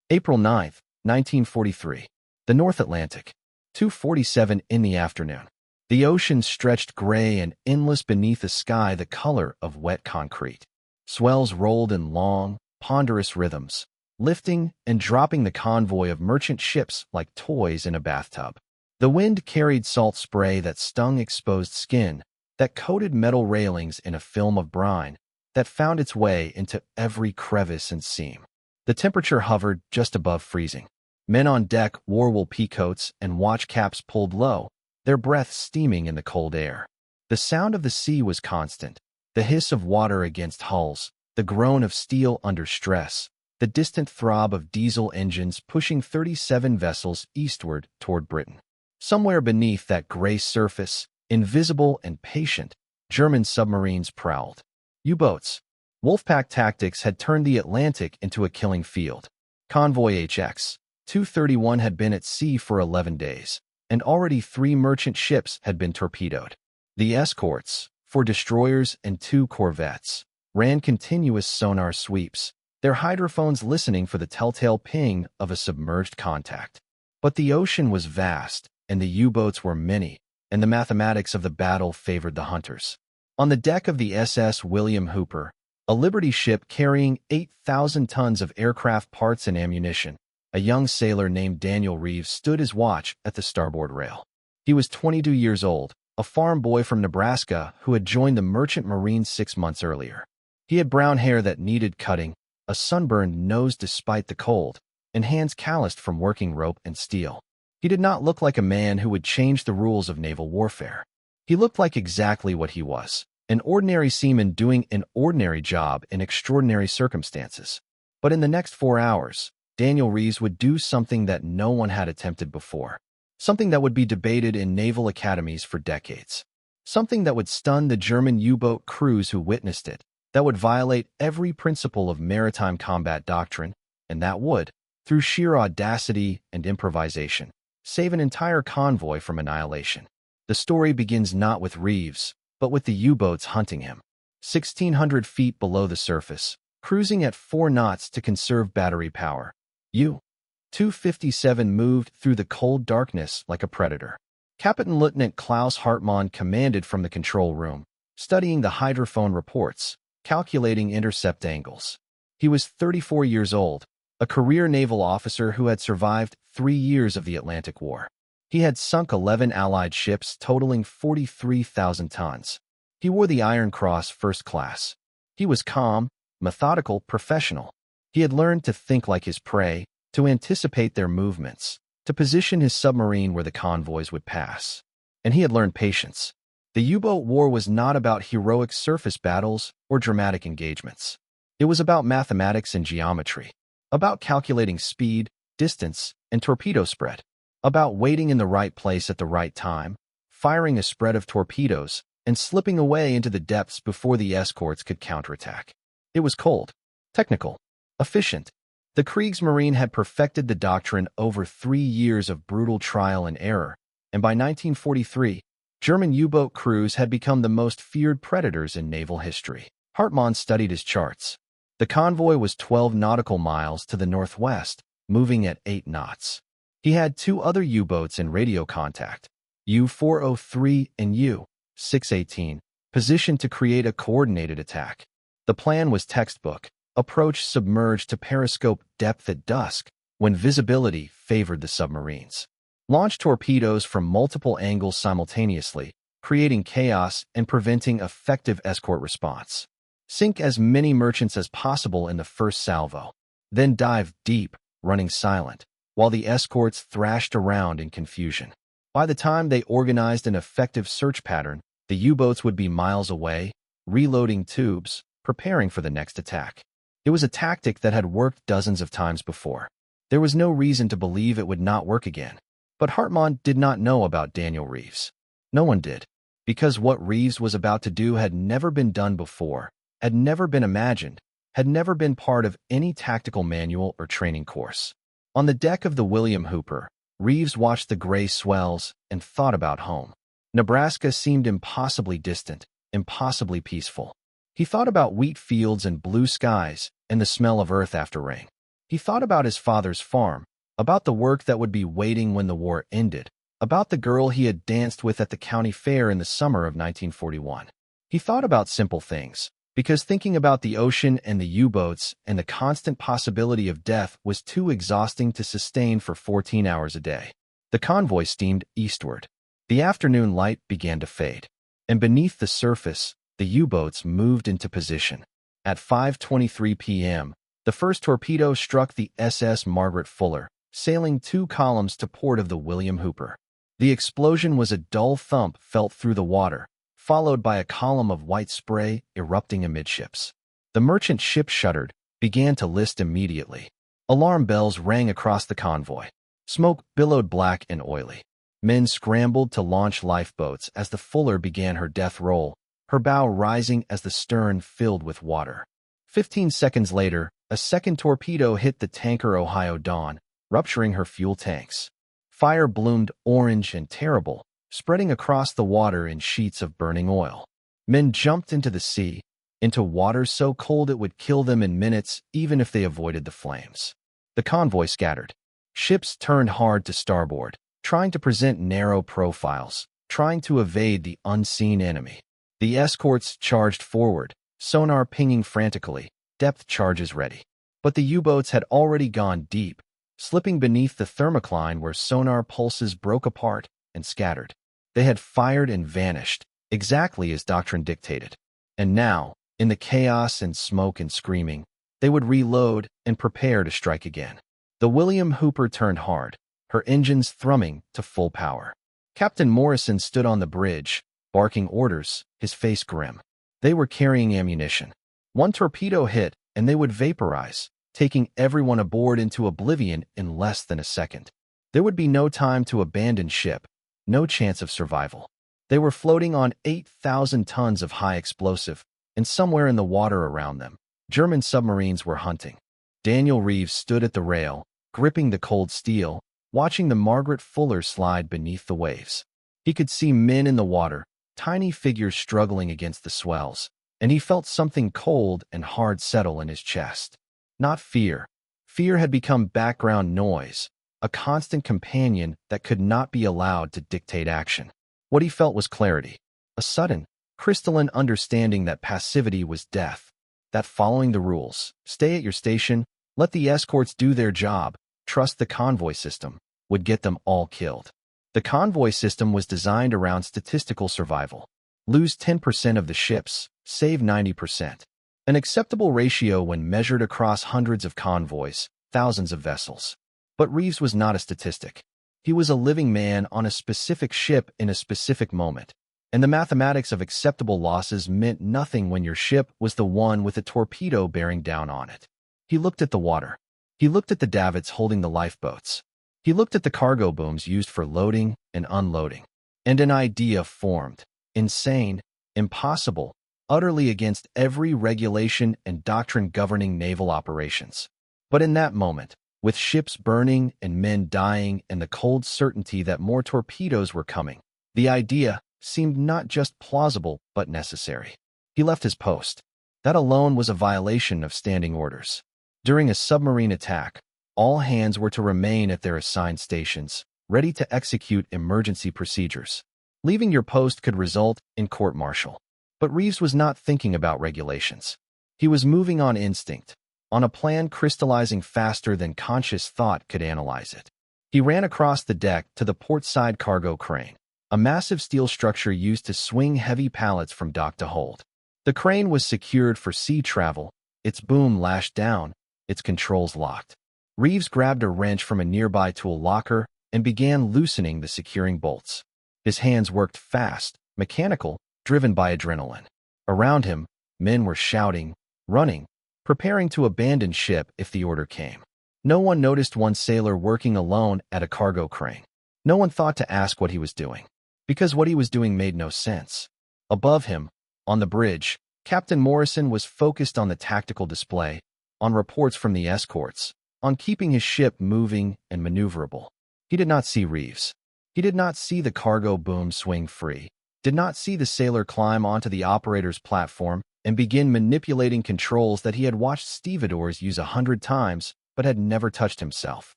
April 9, 1943. The North Atlantic. 2:47 in the afternoon. The ocean stretched gray and endless beneath a sky the color of wet concrete. Swells rolled in long, ponderous rhythms, lifting and dropping the convoy of merchant ships like toys in a bathtub. The wind carried salt spray that stung exposed skin, that coated metal railings in a film of brine, that found its way into every crevice and seam. The temperature hovered just above freezing. Men on deck wore wool peacoats and watch caps pulled low, their breath steaming in the cold air. The sound of the sea was constant, the hiss of water against hulls, the groan of steel under stress, the distant throb of diesel engines pushing 37 vessels eastward toward Britain. Somewhere beneath that gray surface, invisible and patient, German submarines prowled. U-boats. Wolfpack tactics had turned the Atlantic into a killing field. Convoy HX 231 had been at sea for 11 days, and already 3 merchant ships had been torpedoed. The escorts, 4 destroyers and 2 corvettes, ran continuous sonar sweeps, their hydrophones listening for the telltale ping of a submerged contact. But the ocean was vast, and the U-boats were many, and the mathematics of the battle favored the hunters. On the deck of the SS William Hooper, a Liberty ship carrying 8,000 tons of aircraft parts and ammunition, a young sailor named Daniel Reeves stood his watch at the starboard rail. He was 22 years old, a farm boy from Nebraska who had joined the Merchant Marines 6 months earlier. He had brown hair that needed cutting, a sunburned nose despite the cold, and hands calloused from working rope and steel. He did not look like a man who would change the rules of naval warfare. He looked like exactly what he was, an ordinary seaman doing an ordinary job in extraordinary circumstances. But in the next 4 hours, Daniel Reeves would do something that no one had attempted before, something that would be debated in naval academies for decades, something that would stun the German U-boat crews who witnessed it, that would violate every principle of maritime combat doctrine, and that would, through sheer audacity and improvisation, save an entire convoy from annihilation. The story begins not with Reeves, but with the U-boats hunting him. 1,600 feet below the surface, cruising at 4 knots to conserve battery power, U-257 moved through the cold darkness like a predator. Captain Lieutenant Klaus Hartmann commanded from the control room, studying the hydrophone reports, calculating intercept angles. He was 34 years old, a career naval officer who had survived 3 years of the Atlantic War. He had sunk 11 Allied ships totaling 43,000 tons. He wore the Iron Cross First Class. He was calm, methodical, professional. He had learned to think like his prey, to anticipate their movements, to position his submarine where the convoys would pass. And he had learned patience. The U-boat war was not about heroic surface battles or dramatic engagements. It was about mathematics and geometry, about calculating speed, distance, and torpedo spread, about waiting in the right place at the right time, firing a spread of torpedoes, and slipping away into the depths before the escorts could counterattack. It was cold, technical, efficient. The Kriegsmarine had perfected the doctrine over 3 years of brutal trial and error, and by 1943, German U-boat crews had become the most feared predators in naval history. Hartmann studied his charts. The convoy was 12 nautical miles to the northwest, moving at 8 knots. He had 2 other U-boats in radio contact, U-403 and U-618, positioned to create a coordinated attack. The plan was textbook: approach submerged to periscope depth at dusk, when visibility favored the submarines. Launch torpedoes from multiple angles simultaneously, creating chaos and preventing effective escort response. Sink as many merchants as possible in the first salvo. Then dive deep, running silent, while the escorts thrashed around in confusion. By the time they organized an effective search pattern, the U-boats would be miles away, reloading tubes, preparing for the next attack. It was a tactic that had worked dozens of times before. There was no reason to believe it would not work again. But Hartmann did not know about Daniel Reeves. No one did, because what Reeves was about to do had never been done before, had never been imagined, had never been part of any tactical manual or training course. On the deck of the William Hooper, Reeves watched the gray swells and thought about home. Nebraska seemed impossibly distant, impossibly peaceful. He thought about wheat fields and blue skies and the smell of earth after rain. He thought about his father's farm, about the work that would be waiting when the war ended, about the girl he had danced with at the county fair in the summer of 1941. He thought about simple things, because thinking about the ocean and the U-boats and the constant possibility of death was too exhausting to sustain for 14 hours a day. The convoy steamed eastward. The afternoon light began to fade, and beneath the surface, the U-boats moved into position. At 5:23 p.m., the first torpedo struck the SS Margaret Fuller, sailing 2 columns to port of the William Hooper. The explosion was a dull thump felt through the water, followed by a column of white spray erupting amidships. The merchant ship shuddered, began to list immediately. Alarm bells rang across the convoy. Smoke billowed black and oily. Men scrambled to launch lifeboats as the Fuller began her death roll, her bow rising as the stern filled with water. 15 seconds later, a second torpedo hit the tanker Ohio Dawn, rupturing her fuel tanks. Fire bloomed orange and terrible, spreading across the water in sheets of burning oil. Men jumped into the sea, into water so cold it would kill them in minutes even if they avoided the flames. The convoy scattered. Ships turned hard to starboard, trying to present narrow profiles, trying to evade the unseen enemy. The escorts charged forward, sonar pinging frantically, depth charges ready. But the U-boats had already gone deep, slipping beneath the thermocline where sonar pulses broke apart and scattered. They had fired and vanished, exactly as doctrine dictated. And now, in the chaos and smoke and screaming, they would reload and prepare to strike again. The William Hooper turned hard, her engines thrumming to full power. Captain Morrison stood on the bridge, barking orders, his face grim. They were carrying ammunition. One torpedo hit, and they would vaporize, taking everyone aboard into oblivion in less than a second. There would be no time to abandon ship, no chance of survival. They were floating on 8,000 tons of high explosive, and somewhere in the water around them, German submarines were hunting. Daniel Reeves stood at the rail, gripping the cold steel, watching the Margaret Fuller slide beneath the waves. He could see men in the water, tiny figures struggling against the swells, and he felt something cold and hard settle in his chest. Not fear. Fear had become background noise, a constant companion that could not be allowed to dictate action. What he felt was clarity, a sudden, crystalline understanding that passivity was death, that following the rules, stay at your station, let the escorts do their job, trust the convoy system, would get them all killed. The convoy system was designed around statistical survival. Lose 10% of the ships, save 90%. An acceptable ratio when measured across hundreds of convoys, thousands of vessels. But Reeves was not a statistic. He was a living man on a specific ship in a specific moment. And the mathematics of acceptable losses meant nothing when your ship was the one with a torpedo bearing down on it. He looked at the water. He looked at the davits holding the lifeboats. He looked at the cargo booms used for loading and unloading. And an idea formed. Insane, impossible, utterly against every regulation and doctrine governing naval operations. But in that moment, with ships burning and men dying and the cold certainty that more torpedoes were coming, the idea seemed not just plausible but necessary. He left his post. That alone was a violation of standing orders. During a submarine attack, all hands were to remain at their assigned stations, ready to execute emergency procedures. Leaving your post could result in court-martial. But Reeves was not thinking about regulations. He was moving on instinct, on a plan crystallizing faster than conscious thought could analyze it. He ran across the deck to the port-side cargo crane, a massive steel structure used to swing heavy pallets from dock to hold. The crane was secured for sea travel, its boom lashed down, its controls locked. Reeves grabbed a wrench from a nearby tool locker and began loosening the securing bolts. His hands worked fast, mechanical, driven by adrenaline. Around him, men were shouting, running, preparing to abandon ship if the order came. No one noticed one sailor working alone at a cargo crane. No one thought to ask what he was doing, because what he was doing made no sense. Above him, on the bridge, Captain Morrison was focused on the tactical display, on reports from the escorts, on keeping his ship moving and maneuverable. He did not see Reeves. He did not see the cargo boom swing free, did not see the sailor climb onto the operator's platform and begin manipulating controls that he had watched stevedores use 100 times but had never touched himself.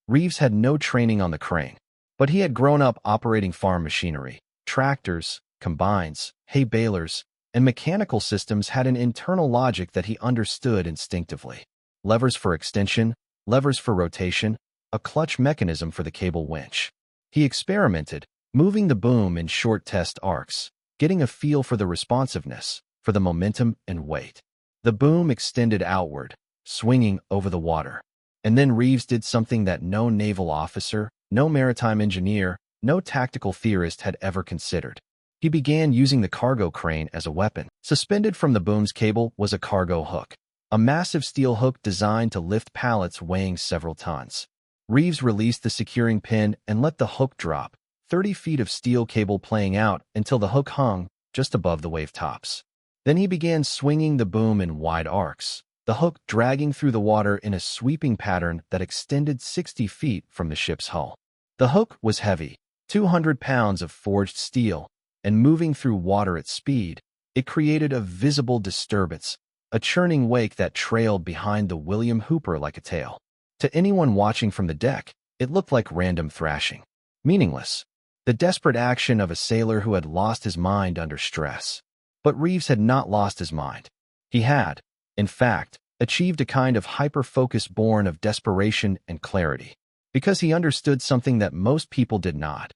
Reeves had no training on the crane, but he had grown up operating farm machinery. Tractors, combines, hay balers, and mechanical systems had an internal logic that he understood instinctively. Levers for extension, levers for rotation, a clutch mechanism for the cable winch. He experimented, moving the boom in short test arcs, getting a feel for the responsiveness, for the momentum and weight. The boom extended outward, swinging over the water. And then Reeves did something that no naval officer, no maritime engineer, no tactical theorist had ever considered. He began using the cargo crane as a weapon. Suspended from the boom's cable was a cargo hook, a massive steel hook designed to lift pallets weighing several tons. Reeves released the securing pin and let the hook drop, 30 feet of steel cable playing out until the hook hung just above the wave tops. Then he began swinging the boom in wide arcs, the hook dragging through the water in a sweeping pattern that extended 60 feet from the ship's hull. The hook was heavy, 200 pounds of forged steel, and moving through water at speed, it created a visible disturbance, a churning wake that trailed behind the William Hooper like a tail. To anyone watching from the deck, it looked like random thrashing. Meaningless. The desperate action of a sailor who had lost his mind under stress. But Reeves had not lost his mind. He had, in fact, achieved a kind of hyper-focus born of desperation and clarity. Because he understood something that most people did not.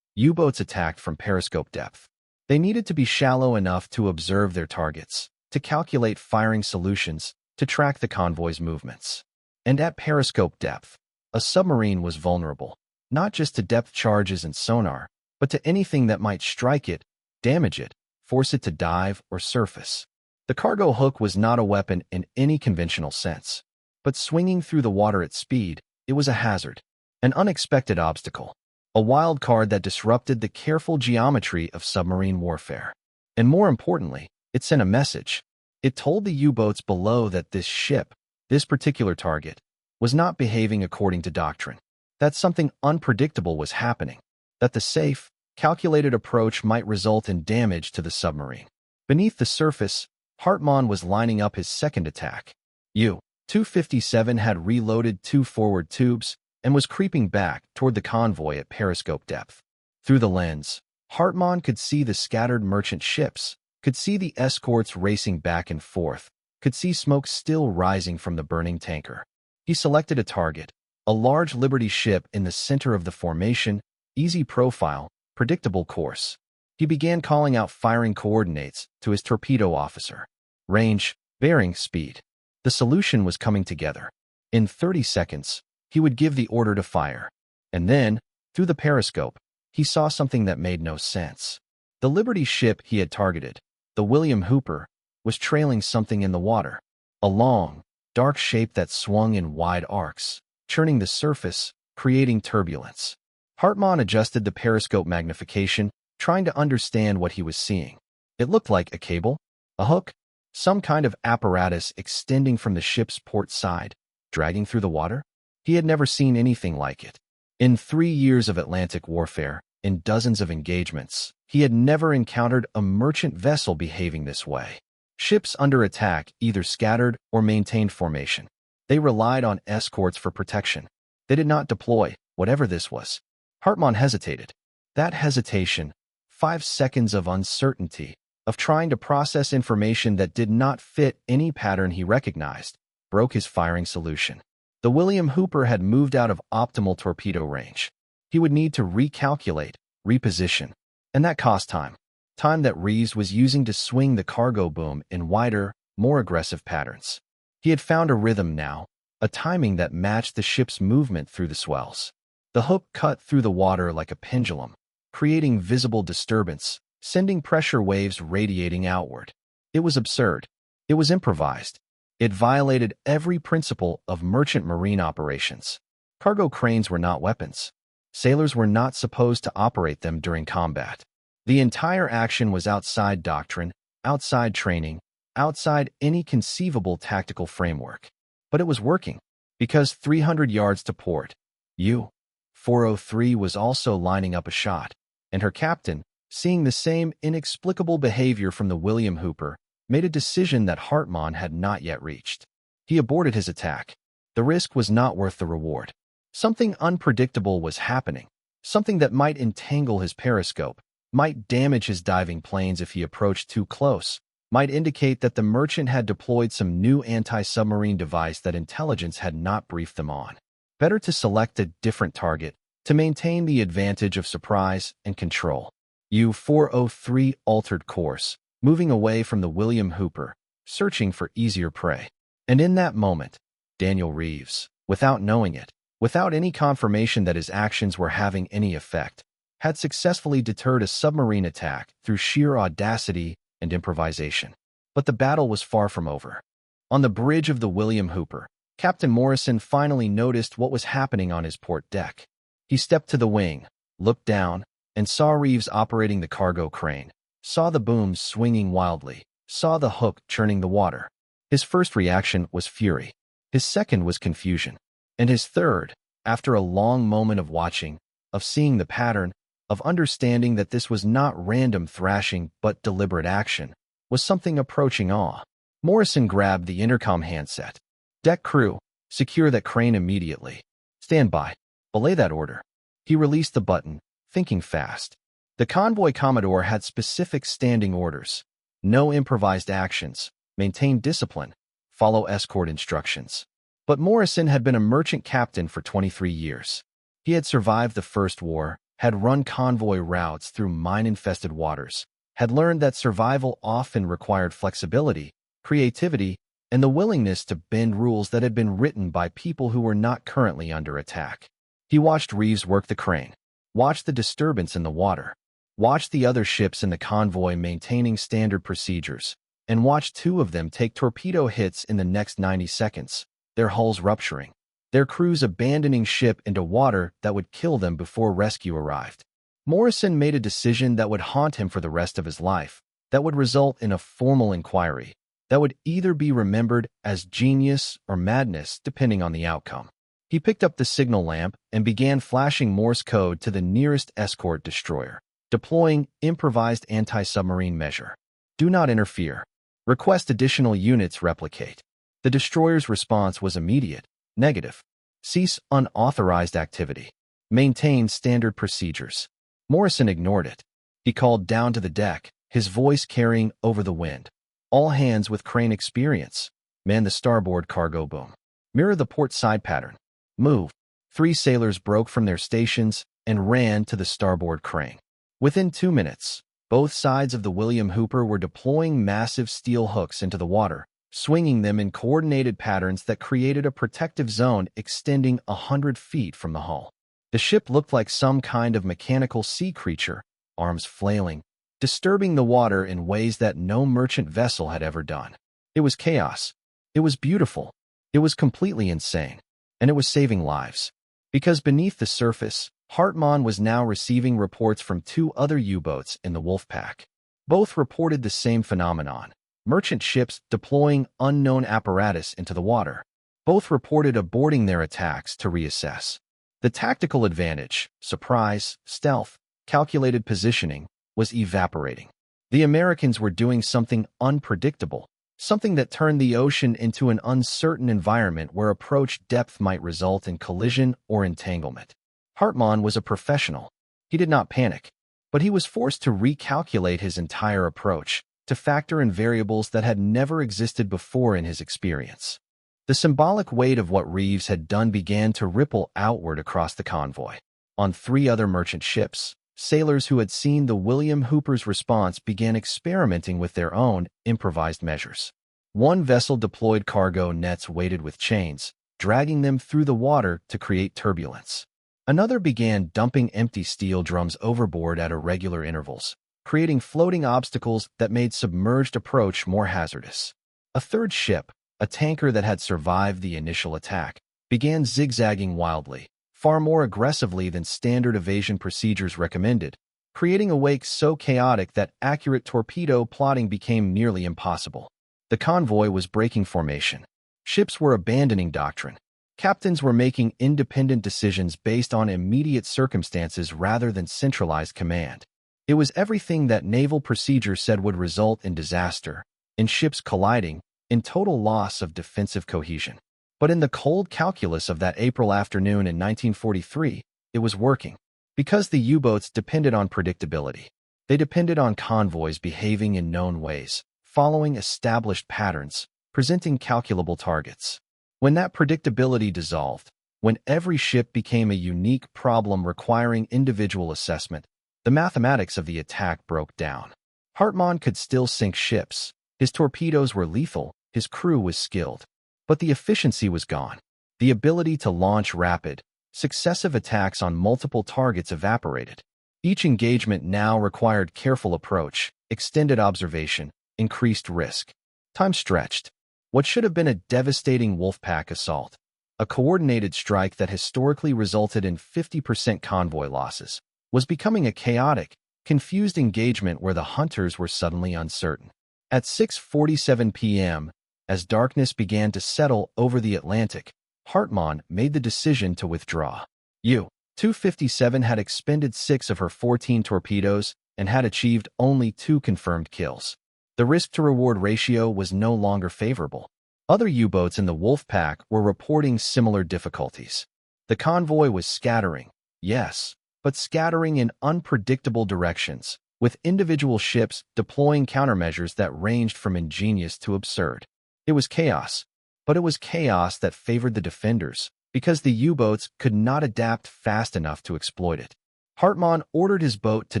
U-boats attacked from periscope depth. They needed to be shallow enough to observe their targets, to calculate firing solutions, to track the convoy's movements. And at periscope depth, a submarine was vulnerable, not just to depth charges and sonar, but to anything that might strike it, damage it, force it to dive or surface. The cargo hook was not a weapon in any conventional sense, but swinging through the water at speed, it was a hazard, an unexpected obstacle, a wild card that disrupted the careful geometry of submarine warfare. And more importantly, it sent a message. It told the U-boats below that this ship, this particular target, was not behaving according to doctrine, that something unpredictable was happening, that the safe, calculated approach might result in damage to the submarine. Beneath the surface, Hartmann was lining up his second attack. U-257 had reloaded 2 forward tubes and was creeping back toward the convoy at periscope depth. Through the lens, Hartmann could see the scattered merchant ships, could see the escorts racing back and forth, could see smoke still rising from the burning tanker. He selected a target, a large Liberty ship in the center of the formation, easy profile, predictable course. He began calling out firing coordinates to his torpedo officer. Range, bearing, speed. The solution was coming together. In 30 seconds, he would give the order to fire. And then, through the periscope, he saw something that made no sense. The Liberty ship he had targeted, the William Hooper, was trailing something in the water. A long, dark shape that swung in wide arcs, churning the surface, creating turbulence. Hartmann adjusted the periscope magnification, trying to understand what he was seeing. It looked like a cable, a hook, some kind of apparatus extending from the ship's port side, dragging through the water. He had never seen anything like it. In 3 years of Atlantic warfare, in dozens of engagements, he had never encountered a merchant vessel behaving this way. Ships under attack either scattered or maintained formation. They relied on escorts for protection. They did not deploy, whatever this was. Hartmann hesitated. That hesitation, 5 seconds of uncertainty, of trying to process information that did not fit any pattern he recognized, broke his firing solution. The William Hooper had moved out of optimal torpedo range. He would need to recalculate, reposition, and that cost time. Time that Reeves was using to swing the cargo boom in wider, more aggressive patterns. He had found a rhythm now, a timing that matched the ship's movement through the swells. The hook cut through the water like a pendulum, creating visible disturbance, sending pressure waves radiating outward. It was absurd. It was improvised. It violated every principle of merchant marine operations. Cargo cranes were not weapons. Sailors were not supposed to operate them during combat. The entire action was outside doctrine, outside training, outside any conceivable tactical framework. But it was working, because 300 yards to port, U-403 was also lining up a shot, and her captain, seeing the same inexplicable behavior from the William Hooper, made a decision that Hartmann had not yet reached. He aborted his attack. The risk was not worth the reward. Something unpredictable was happening, something that might entangle his periscope, might damage his diving planes if he approached too close, might indicate that the merchant had deployed some new anti-submarine device that intelligence had not briefed them on. Better to select a different target, to maintain the advantage of surprise and control. U-403 altered course, moving away from the William Hooper, searching for easier prey. And in that moment, Daniel Reeves, without knowing it, without any confirmation that his actions were having any effect, had successfully deterred a submarine attack through sheer audacity and improvisation. But the battle was far from over. On the bridge of the William Hooper, Captain Morrison finally noticed what was happening on his port deck. He stepped to the wing, looked down, and saw Reeves operating the cargo crane, saw the booms swinging wildly, saw the hook churning the water. His first reaction was fury. His second was confusion. And his third, after a long moment of watching, of seeing the pattern, of understanding that this was not random thrashing but deliberate action, was something approaching awe. Morrison grabbed the intercom handset. "Deck crew, secure that crane immediately. Stand by. Belay that order." He released the button, thinking fast. The convoy commodore had specific standing orders. No improvised actions. Maintain discipline. Follow escort instructions. But Morrison had been a merchant captain for 23 years. He had survived the First War, had run convoy routes through mine-infested waters, had learned that survival often required flexibility, creativity, and the willingness to bend rules that had been written by people who were not currently under attack. He watched Reeves work the crane, watched the disturbance in the water, watched the other ships in the convoy maintaining standard procedures, and watched two of them take torpedo hits in the next 90 seconds, their hulls rupturing, their crews abandoning ship into water that would kill them before rescue arrived. Morrison made a decision that would haunt him for the rest of his life, that would result in a formal inquiry, that would either be remembered as genius or madness depending on the outcome. He picked up the signal lamp and began flashing Morse code to the nearest escort destroyer, deploying improvised anti-submarine measure. "Do not interfere. Request additional units replicate." The destroyer's response was immediate. Negative. Cease unauthorized activity. Maintain standard procedures. Morrison ignored it. He called down to the deck, his voice carrying over the wind. "All hands with crane experience. Man the starboard cargo boom. Mirror the port side pattern. Move." 3 sailors broke from their stations and ran to the starboard crane. Within 2 minutes, both sides of the William Hooper were deploying massive steel hooks into the water, swinging them in coordinated patterns that created a protective zone extending 100 feet from the hull. The ship looked like some kind of mechanical sea creature, arms flailing, disturbing the water in ways that no merchant vessel had ever done. It was chaos. It was beautiful. It was completely insane. And it was saving lives. Because beneath the surface, Hartmann was now receiving reports from 2 other U-boats in the Wolfpack. Both reported the same phenomenon. Merchant ships deploying unknown apparatus into the water. Both reported aborting their attacks to reassess. The tactical advantage, surprise, stealth, calculated positioning, was evaporating. The Americans were doing something unpredictable, something that turned the ocean into an uncertain environment where approach depth might result in collision or entanglement. Hartmann was a professional. He did not panic, but he was forced to recalculate his entire approach, to factor in variables that had never existed before in his experience. The symbolic weight of what Reeves had done began to ripple outward across the convoy. On 3 other merchant ships, sailors who had seen the William Hooper's response began experimenting with their own improvised measures. One vessel deployed cargo nets weighted with chains, dragging them through the water to create turbulence. Another began dumping empty steel drums overboard at irregular intervals, creating floating obstacles that made submerged approach more hazardous. A third ship, a tanker that had survived the initial attack, began zigzagging wildly, far more aggressively than standard evasion procedures recommended, creating a wake so chaotic that accurate torpedo plotting became nearly impossible. The convoy was breaking formation. Ships were abandoning doctrine. Captains were making independent decisions based on immediate circumstances rather than centralized command. It was everything that naval procedure said would result in disaster, in ships colliding, in total loss of defensive cohesion. But in the cold calculus of that April afternoon in 1943, it was working. Because the U-boats depended on predictability. They depended on convoys behaving in known ways, following established patterns, presenting calculable targets. When that predictability dissolved, when every ship became a unique problem requiring individual assessment, the mathematics of the attack broke down. Hartmann could still sink ships. His torpedoes were lethal, his crew was skilled. But the efficiency was gone. The ability to launch rapid, successive attacks on multiple targets evaporated. Each engagement now required careful approach, extended observation, increased risk. Time stretched. What should have been a devastating Wolfpack assault, a coordinated strike that historically resulted in 50% convoy losses, was becoming a chaotic, confused engagement where the hunters were suddenly uncertain. At 6:47 p.m., as darkness began to settle over the Atlantic, Hartmann made the decision to withdraw. U-257 had expended 6 of her 14 torpedoes and had achieved only 2 confirmed kills. The risk-to-reward ratio was no longer favorable. Other U-boats in the Wolfpack were reporting similar difficulties. The convoy was scattering, yes, but scattering in unpredictable directions, with individual ships deploying countermeasures that ranged from ingenious to absurd. It was chaos, but it was chaos that favored the defenders, because the U-boats could not adapt fast enough to exploit it. Hartmann ordered his boat to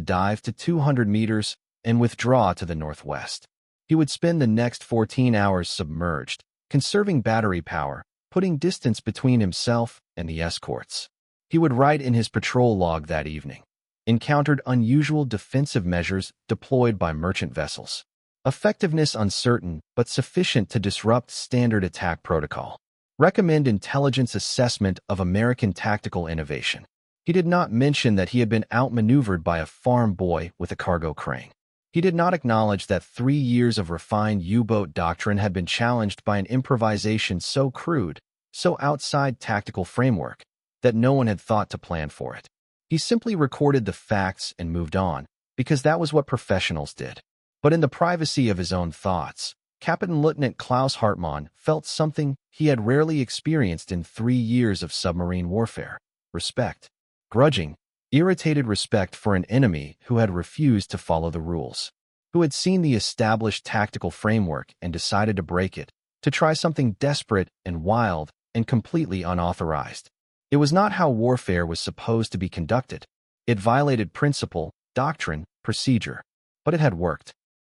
dive to 200 meters and withdraw to the northwest. He would spend the next 14 hours submerged, conserving battery power, putting distance between himself and the escorts. He would write in his patrol log that evening, encountered unusual defensive measures deployed by merchant vessels. Effectiveness uncertain, but sufficient to disrupt standard attack protocol. Recommend intelligence assessment of American tactical innovation. He did not mention that he had been outmaneuvered by a farm boy with a cargo crane. He did not acknowledge that 3 years of refined U-boat doctrine had been challenged by an improvisation so crude, so outside tactical framework, that no one had thought to plan for it. He simply recorded the facts and moved on, because that was what professionals did. But in the privacy of his own thoughts, Captain Lieutenant Klaus Hartmann felt something he had rarely experienced in 3 years of submarine warfare: respect. Grudging, irritated respect for an enemy who had refused to follow the rules, who had seen the established tactical framework and decided to break it, to try something desperate and wild and completely unauthorized. It was not how warfare was supposed to be conducted. It violated principle, doctrine, procedure. But it had worked.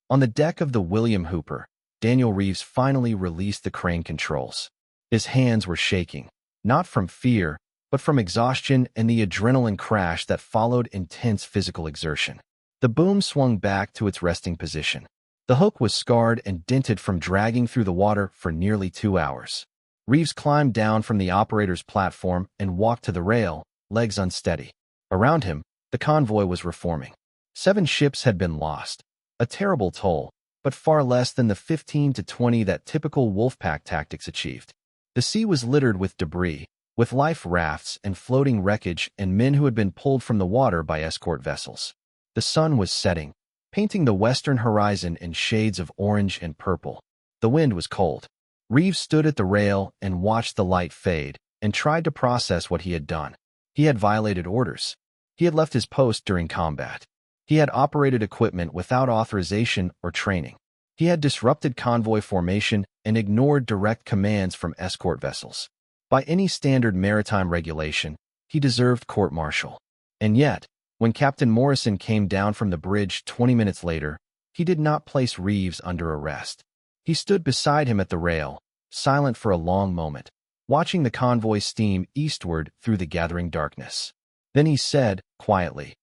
On the deck of the William Hooper, Daniel Reeves finally released the crane controls. His hands were shaking, not from fear, but from exhaustion and the adrenaline crash that followed intense physical exertion. The boom swung back to its resting position. The hook was scarred and dented from dragging through the water for nearly 2 hours. Reeves climbed down from the operator's platform and walked to the rail, legs unsteady. Around him, the convoy was reforming. 7 ships had been lost. A terrible toll, but far less than the 15 to 20 that typical Wolfpack tactics achieved. The sea was littered with debris, with life rafts and floating wreckage and men who had been pulled from the water by escort vessels. The sun was setting, painting the western horizon in shades of orange and purple. The wind was cold. Reeves stood at the rail and watched the light fade and tried to process what he had done. He had violated orders. He had left his post during combat. He had operated equipment without authorization or training. He had disrupted convoy formation and ignored direct commands from escort vessels. By any standard maritime regulation, he deserved court-martial. And yet, when Captain Morrison came down from the bridge 20 minutes later, he did not place Reeves under arrest. He stood beside him at the rail, silent for a long moment, watching the convoy steam eastward through the gathering darkness. Then he said, quietly,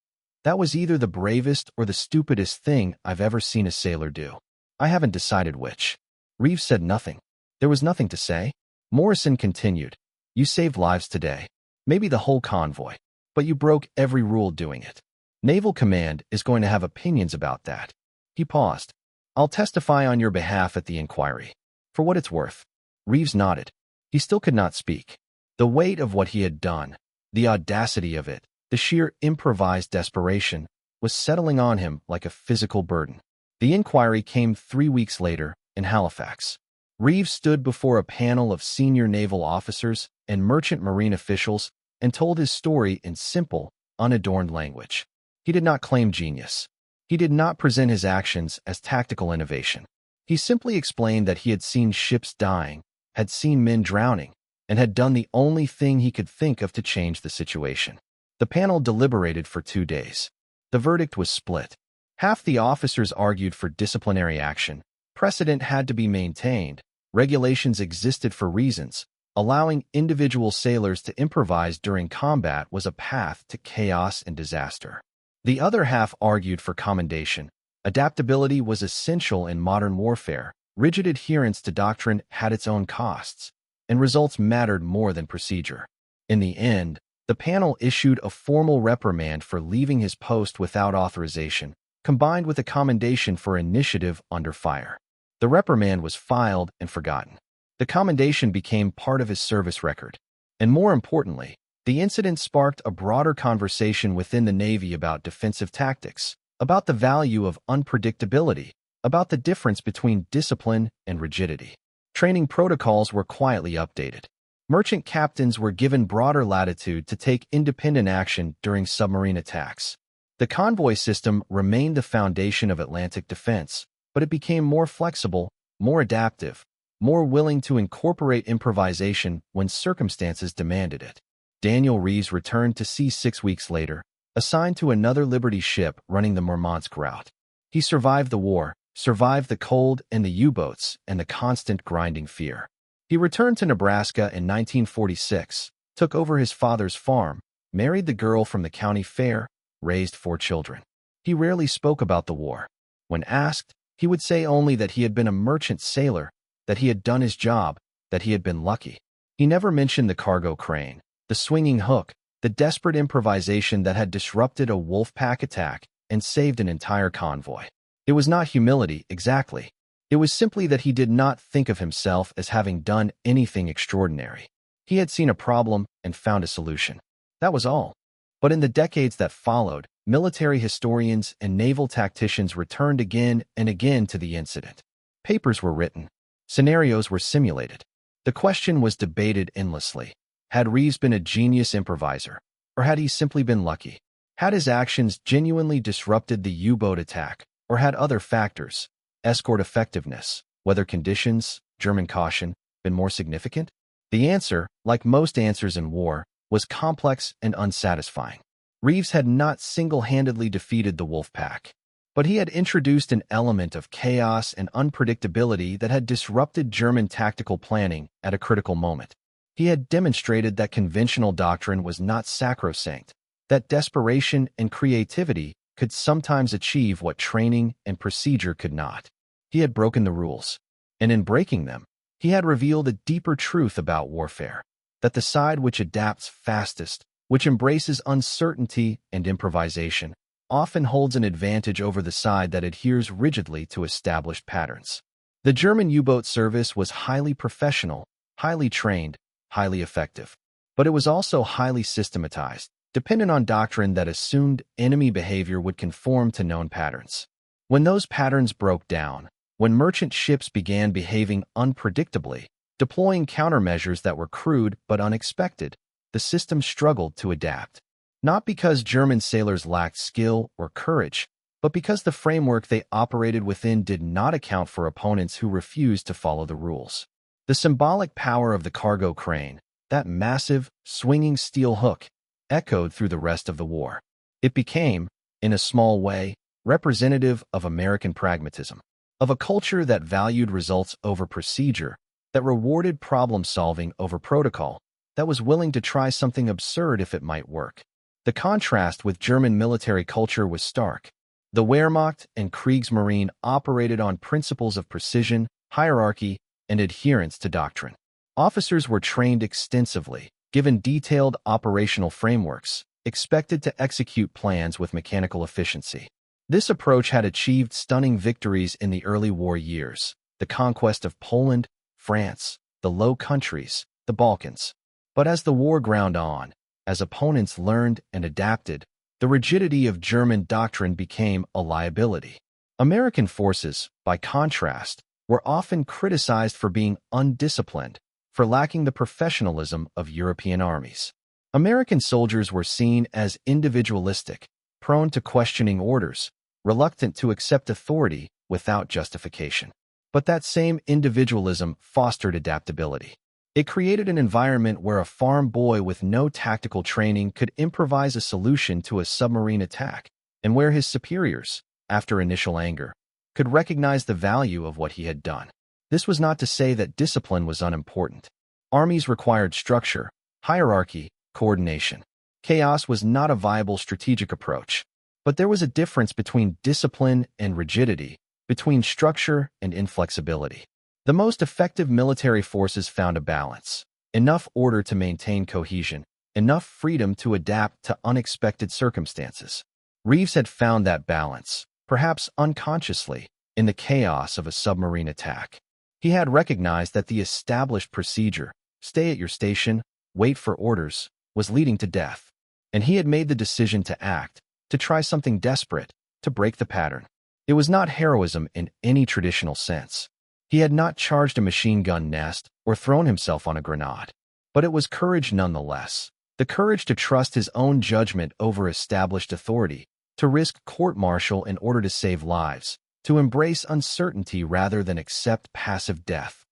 "That was either the bravest or the stupidest thing I've ever seen a sailor do. I haven't decided which." Reeves said nothing. There was nothing to say. Morrison continued, "You saved lives today, maybe the whole convoy, but you broke every rule doing it. Naval Command is going to have opinions about that." He paused. "I'll testify on your behalf at the inquiry. For what it's worth." Reeves nodded. He still could not speak. The weight of what he had done, the audacity of it, the sheer improvised desperation, was settling on him like a physical burden. The inquiry came 3 weeks later in Halifax. Reeves stood before a panel of senior naval officers and merchant marine officials and told his story in simple, unadorned language. He did not claim genius. He did not present his actions as tactical innovation. He simply explained that he had seen ships dying, had seen men drowning, and had done the only thing he could think of to change the situation. The panel deliberated for 2 days. The verdict was split. Half the officers argued for disciplinary action. Precedent had to be maintained. Regulations existed for reasons. Allowing individual sailors to improvise during combat was a path to chaos and disaster. The other half argued for commendation. Adaptability was essential in modern warfare. Rigid adherence to doctrine had its own costs, and results mattered more than procedure. In the end, the panel issued a formal reprimand for leaving his post without authorization, combined with a commendation for initiative under fire. The reprimand was filed and forgotten. The commendation became part of his service record. And more importantly, the incident sparked a broader conversation within the Navy about defensive tactics, about the value of unpredictability, about the difference between discipline and rigidity. Training protocols were quietly updated. Merchant captains were given broader latitude to take independent action during submarine attacks. The convoy system remained the foundation of Atlantic defense, but it became more flexible, more adaptive, more willing to incorporate improvisation when circumstances demanded it. Daniel Reeves returned to sea 6 weeks later, assigned to another Liberty ship running the Murmansk route. He survived the war, survived the cold and the U-boats and the constant grinding fear. He returned to Nebraska in 1946, took over his father's farm, married the girl from the county fair, raised 4 children. He rarely spoke about the war. When asked, he would say only that he had been a merchant sailor, that he had done his job, that he had been lucky. He never mentioned the cargo crane, the swinging hook, the desperate improvisation that had disrupted a Wolfpack attack and saved an entire convoy. It was not humility, exactly. It was simply that he did not think of himself as having done anything extraordinary. He had seen a problem and found a solution. That was all. But in the decades that followed, military historians and naval tacticians returned again and again to the incident. Papers were written. Scenarios were simulated. The question was debated endlessly. Had Reeves been a genius improviser, or had he simply been lucky? Had his actions genuinely disrupted the U-boat attack, or had other factors, escort effectiveness, weather conditions, German caution, been more significant? The answer, like most answers in war, was complex and unsatisfying. Reeves had not single-handedly defeated the Wolfpack, but he had introduced an element of chaos and unpredictability that had disrupted German tactical planning at a critical moment. He had demonstrated that conventional doctrine was not sacrosanct, that desperation and creativity could sometimes achieve what training and procedure could not. He had broken the rules, and in breaking them, he had revealed a deeper truth about warfare, that the side which adapts fastest, which embraces uncertainty and improvisation, often holds an advantage over the side that adheres rigidly to established patterns. The German U-boat service was highly professional, highly trained, highly effective, but it was also highly systematized, dependent on doctrine that assumed enemy behavior would conform to known patterns. When those patterns broke down, when merchant ships began behaving unpredictably, deploying countermeasures that were crude but unexpected, the system struggled to adapt. Not because German sailors lacked skill or courage, but because the framework they operated within did not account for opponents who refused to follow the rules. The symbolic power of the cargo crane, that massive, swinging steel hook, echoed through the rest of the war. It became, in a small way, representative of American pragmatism, of a culture that valued results over procedure, that rewarded problem-solving over protocol, that was willing to try something absurd if it might work. The contrast with German military culture was stark. The Wehrmacht and Kriegsmarine operated on principles of precision, hierarchy, and adherence to doctrine. Officers were trained extensively, given detailed operational frameworks, expected to execute plans with mechanical efficiency. This approach had achieved stunning victories in the early war years, the conquest of Poland, France, the Low Countries, the Balkans. But as the war ground on, as opponents learned and adapted, the rigidity of German doctrine became a liability. American forces, by contrast, were often criticized for being undisciplined, for lacking the professionalism of European armies. American soldiers were seen as individualistic, prone to questioning orders, reluctant to accept authority without justification. But that same individualism fostered adaptability. It created an environment where a farm boy with no tactical training could improvise a solution to a submarine attack, and where his superiors, after initial anger, could recognize the value of what he had done. This was not to say that discipline was unimportant. Armies required structure, hierarchy, coordination. Chaos was not a viable strategic approach. But there was a difference between discipline and rigidity, between structure and inflexibility. The most effective military forces found a balance, enough order to maintain cohesion, enough freedom to adapt to unexpected circumstances. Reeves had found that balance, perhaps unconsciously, in the chaos of a submarine attack. He had recognized that the established procedure, stay at your station, wait for orders, was leading to death. And he had made the decision to act, to try something desperate, to break the pattern. It was not heroism in any traditional sense. He had not charged a machine gun nest or thrown himself on a grenade. But it was courage nonetheless, the courage to trust his own judgment over established authority, to risk court-martial in order to save lives, to embrace uncertainty rather than accept passive death.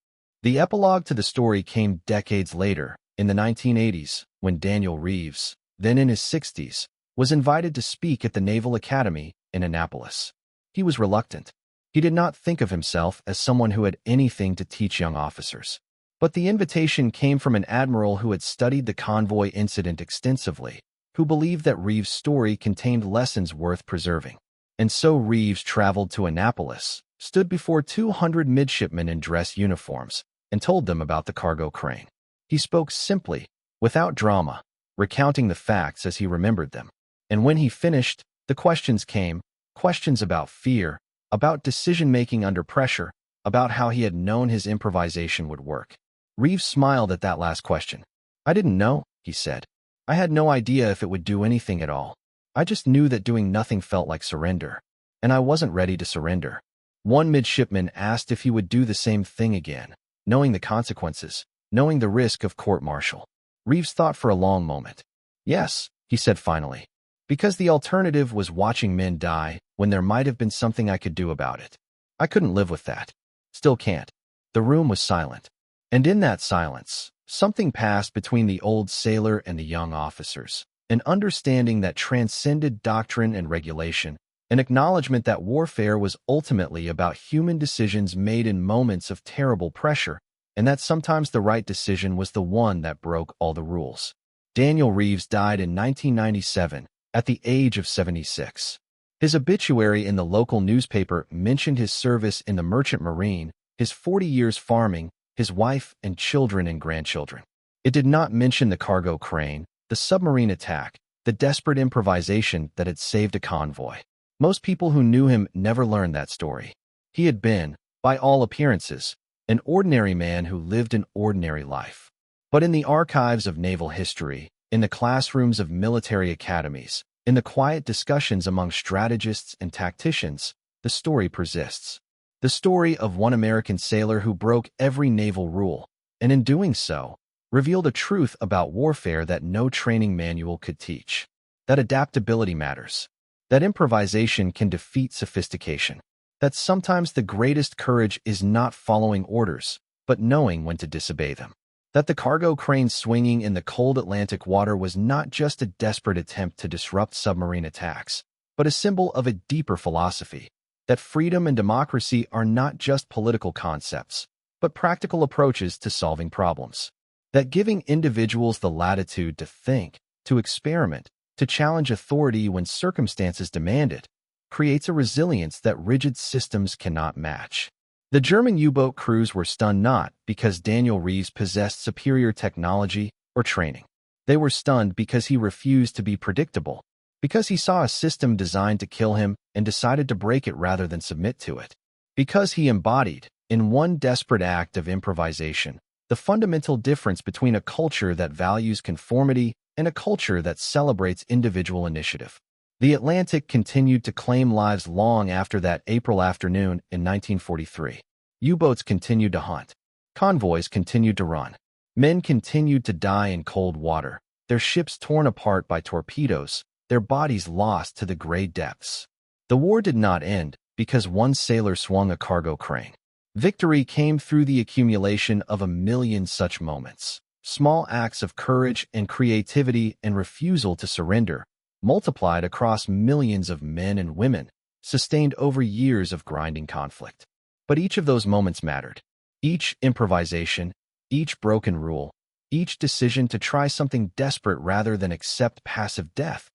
The epilogue to the story came decades later, in the 1980s, when Daniel Reeves, then in his 60s, was invited to speak at the Naval Academy in Annapolis. He was reluctant. He did not think of himself as someone who had anything to teach young officers. But the invitation came from an admiral who had studied the convoy incident extensively, who believed that Reeves' story contained lessons worth preserving. And so Reeves traveled to Annapolis, stood before 200 midshipmen in dress uniforms, and told them about the cargo crane. He spoke simply, without drama, recounting the facts as he remembered them. And when he finished, the questions came, questions about fear, about decision-making under pressure, about how he had known his improvisation would work. Reeves smiled at that last question. "I didn't know," he said. "I had no idea if it would do anything at all. I just knew that doing nothing felt like surrender. And I wasn't ready to surrender." One midshipman asked if he would do the same thing again, knowing the consequences, knowing the risk of court-martial. Reeves thought for a long moment. "Yes," he said finally. "Because the alternative was watching men die when there might have been something I could do about it. I couldn't live with that. Still can't." The room was silent. And in that silence, something passed between the old sailor and the young officers, an understanding that transcended doctrine and regulation, an acknowledgement that warfare was ultimately about human decisions made in moments of terrible pressure, and that sometimes the right decision was the one that broke all the rules. Daniel Reeves died in 1997, at the age of 76. His obituary in the local newspaper mentioned his service in the Merchant Marine, his 40 years farming, his wife and children and grandchildren. It did not mention the cargo crane, the submarine attack, the desperate improvisation that had saved a convoy. Most people who knew him never learned that story. He had been, by all appearances, an ordinary man who lived an ordinary life. But in the archives of naval history, in the classrooms of military academies, in the quiet discussions among strategists and tacticians, the story persists. The story of one American sailor who broke every naval rule, and in doing so, revealed a truth about warfare that no training manual could teach. That adaptability matters. That improvisation can defeat sophistication. That sometimes the greatest courage is not following orders, but knowing when to disobey them. That the cargo crane swinging in the cold Atlantic water was not just a desperate attempt to disrupt submarine attacks, but a symbol of a deeper philosophy. That freedom and democracy are not just political concepts, but practical approaches to solving problems. That giving individuals the latitude to think, to experiment, to challenge authority when circumstances demand it, creates a resilience that rigid systems cannot match. The German U-boat crews were stunned not because Daniel Reeves possessed superior technology or training. They were stunned because he refused to be predictable, because he saw a system designed to kill him and decided to break it rather than submit to it. Because he embodied, in one desperate act of improvisation, the fundamental difference between a culture that values conformity and a culture that celebrates individual initiative. The Atlantic continued to claim lives long after that April afternoon in 1943. U-boats continued to hunt. Convoys continued to run. Men continued to die in cold water, their ships torn apart by torpedoes, their bodies lost to the gray depths. The war did not end because one sailor swung a cargo crane. Victory came through the accumulation of a million such moments. Small acts of courage and creativity and refusal to surrender, multiplied across millions of men and women, sustained over years of grinding conflict. But each of those moments mattered. Each improvisation, each broken rule, each decision to try something desperate rather than accept passive death.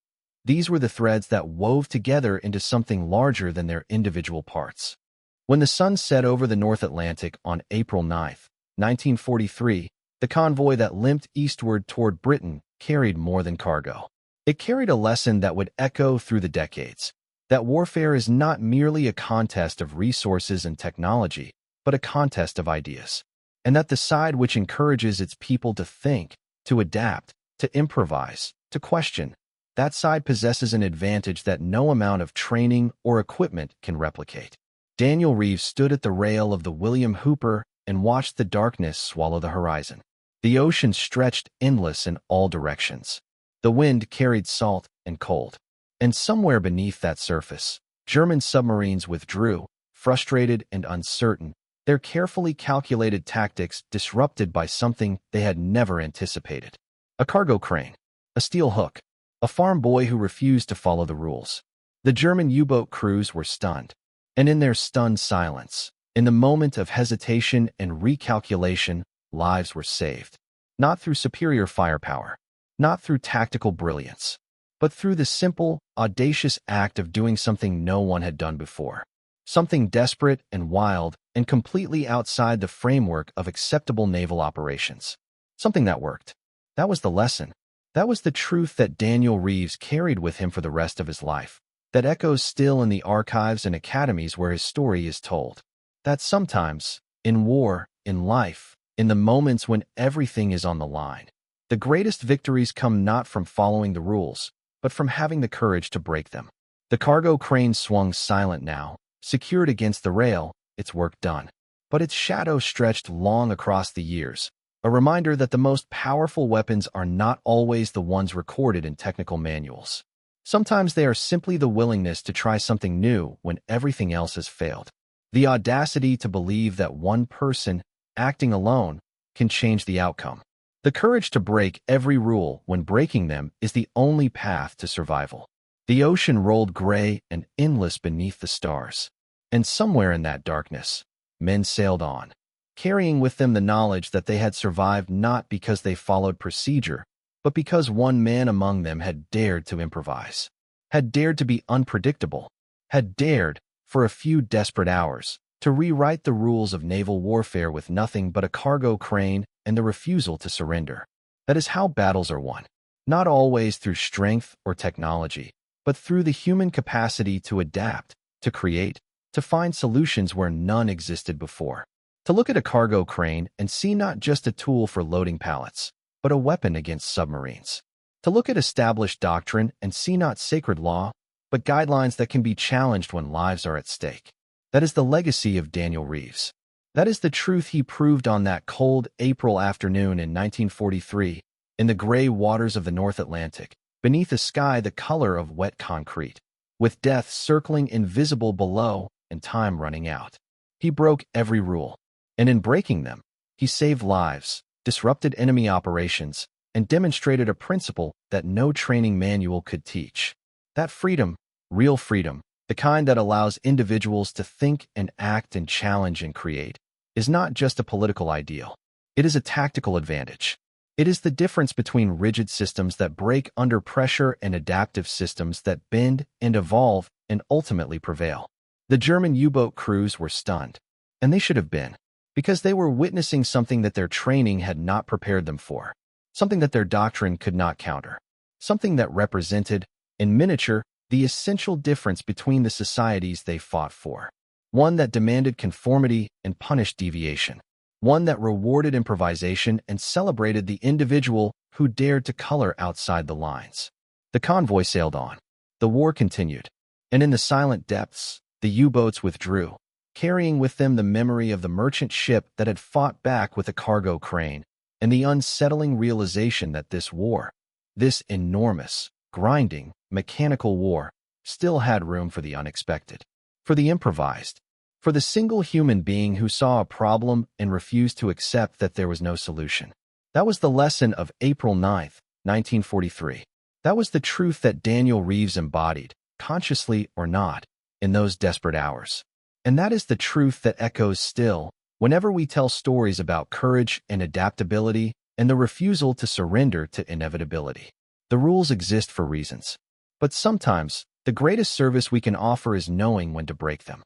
These were the threads that wove together into something larger than their individual parts. When the sun set over the North Atlantic on April 9, 1943, the convoy that limped eastward toward Britain carried more than cargo. It carried a lesson that would echo through the decades, that warfare is not merely a contest of resources and technology, but a contest of ideas, and that the side which encourages its people to think, to adapt, to improvise, to question, that side possesses an advantage that no amount of training or equipment can replicate. Daniel Reeves stood at the rail of the William Hooper and watched the darkness swallow the horizon. The ocean stretched endless in all directions. The wind carried salt and cold. And somewhere beneath that surface, German submarines withdrew, frustrated and uncertain, their carefully calculated tactics disrupted by something they had never anticipated. A cargo crane, a steel hook, a farm boy who refused to follow the rules. The German U-boat crews were stunned. And in their stunned silence, in the moment of hesitation and recalculation, lives were saved. Not through superior firepower, not through tactical brilliance, but through the simple, audacious act of doing something no one had done before. Something desperate and wild and completely outside the framework of acceptable naval operations. Something that worked. That was the lesson. That was the truth that Daniel Reeves carried with him for the rest of his life, that echoes still in the archives and academies where his story is told. That sometimes, in war, in life, in the moments when everything is on the line, the greatest victories come not from following the rules, but from having the courage to break them. The cargo crane swung silent now, secured against the rail, its work done. But its shadow stretched long across the years, a reminder that the most powerful weapons are not always the ones recorded in technical manuals. Sometimes they are simply the willingness to try something new when everything else has failed. The audacity to believe that one person, acting alone, can change the outcome. The courage to break every rule when breaking them is the only path to survival. The ocean rolled gray and endless beneath the stars. And somewhere in that darkness, men sailed on, carrying with them the knowledge that they had survived not because they followed procedure, but because one man among them had dared to improvise, had dared to be unpredictable, had dared, for a few desperate hours, to rewrite the rules of naval warfare with nothing but a cargo crane and the refusal to surrender. That is how battles are won, not always through strength or technology, but through the human capacity to adapt, to create, to find solutions where none existed before. To look at a cargo crane and see not just a tool for loading pallets, but a weapon against submarines. To look at established doctrine and see not sacred law, but guidelines that can be challenged when lives are at stake. That is the legacy of Daniel Reeves. That is the truth he proved on that cold April afternoon in 1943, in the gray waters of the North Atlantic, beneath a sky the color of wet concrete, with death circling invisible below and time running out. He broke every rule, and in breaking them, he saved lives, disrupted enemy operations, and demonstrated a principle that no training manual could teach. That freedom, real freedom, the kind that allows individuals to think and act and challenge and create, is not just a political ideal. It is a tactical advantage. It is the difference between rigid systems that break under pressure and adaptive systems that bend and evolve and ultimately prevail. The German U-boat crews were stunned, and they should have been, because they were witnessing something that their training had not prepared them for, something that their doctrine could not counter, something that represented, in miniature, the essential difference between the societies they fought for. One that demanded conformity and punished deviation. One that rewarded improvisation and celebrated the individual who dared to color outside the lines. The convoy sailed on. The war continued. And in the silent depths, the U-boats withdrew, carrying with them the memory of the merchant ship that had fought back with a cargo crane, and the unsettling realization that this war, this enormous, grinding, mechanical war, still had room for the unexpected, for the improvised, for the single human being who saw a problem and refused to accept that there was no solution. That was the lesson of April 9th, 1943. That was the truth that Daniel Reeves embodied, consciously or not, in those desperate hours. And that is the truth that echoes still whenever we tell stories about courage and adaptability and the refusal to surrender to inevitability. The rules exist for reasons, but sometimes the greatest service we can offer is knowing when to break them.